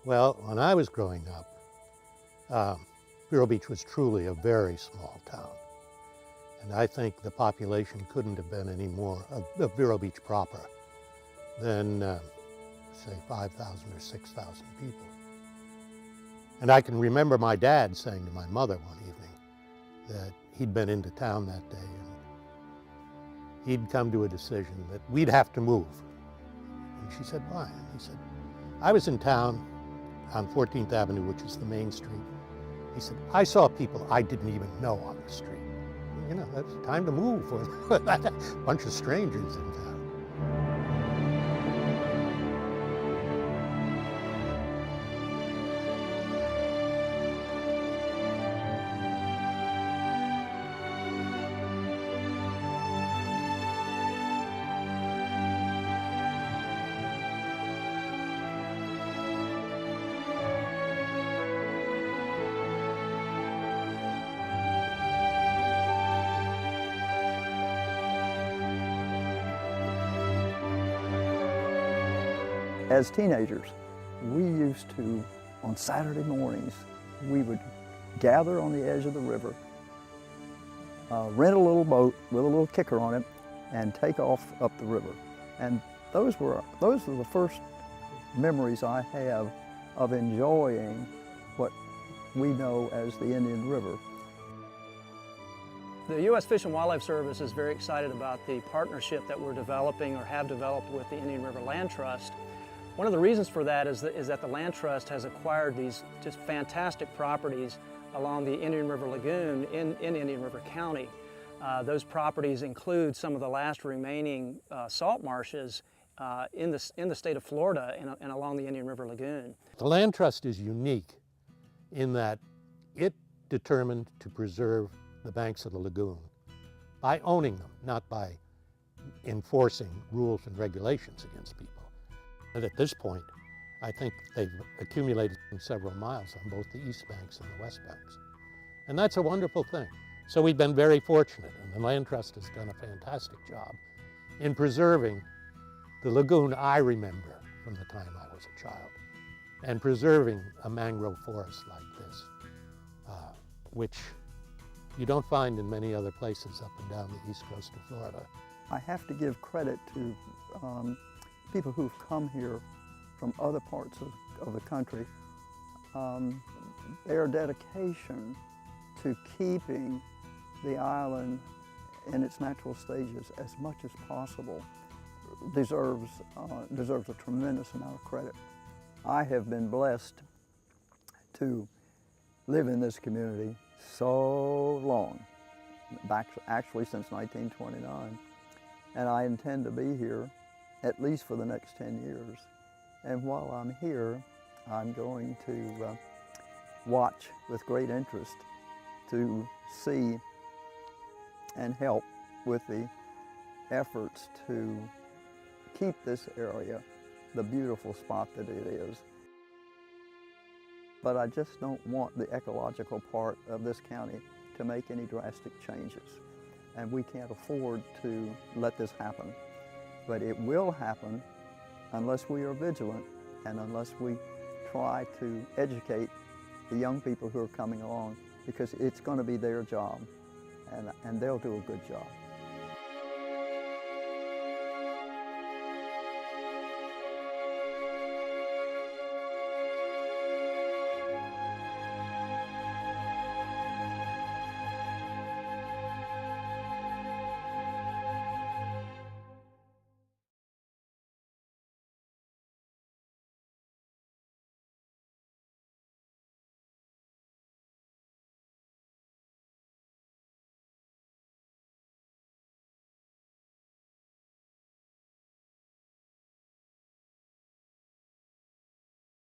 Well, when I was growing up, Vero Beach was truly a very small town. And I think the population couldn't have been any more of Vero Beach proper than, say, 5,000 or 6,000 people. And I can remember my dad saying to my mother one evening that he'd been into town that day and he'd come to a decision that we'd have to move. And she said, why? And he said, I was in town on 14th Avenue, which is the main street. He said, I saw people I didn't even know on the street. You know, that's time to move for a bunch of strangers in town. As teenagers, we used to, on Saturday mornings, we would gather on the edge of the river, rent a little boat with a little kicker on it, and take off up the river. And those were the first memories I have of enjoying what we know as the Indian River. The U.S. Fish and Wildlife Service is very excited about the partnership that we're developing or have developed with the Indian River Land Trust. One of the reasons for that is that the Land Trust has acquired these just fantastic properties along the Indian River Lagoon in Indian River County. Those properties include some of the last remaining salt marshes in the state of Florida and along the Indian River Lagoon. The Land Trust is unique in that it determined to preserve the banks of the lagoon by owning them, not by enforcing rules and regulations against people. And at this point, I think they've accumulated several miles on both the east banks and the west banks. And that's a wonderful thing. So we've been very fortunate, and the Land Trust has done a fantastic job in preserving the lagoon I remember from the time I was a child, and preserving a mangrove forest like this, which you don't find in many other places up and down the east coast of Florida. I have to give credit to people who've come here from other parts of the country. Their dedication to keeping the island in its natural stages as much as possible deserves a tremendous amount of credit. I have been blessed to live in this community so long, actually since 1929, and I intend to be here at least for the next 10 years. And while I'm here, I'm going to watch with great interest to see and help with the efforts to keep this area the beautiful spot that it is. But I just don't want the ecological part of this county to make any drastic changes. And we can't afford to let this happen. But it will happen unless we are vigilant and unless we try to educate the young people who are coming along, because it's going to be their job, and they'll do a good job.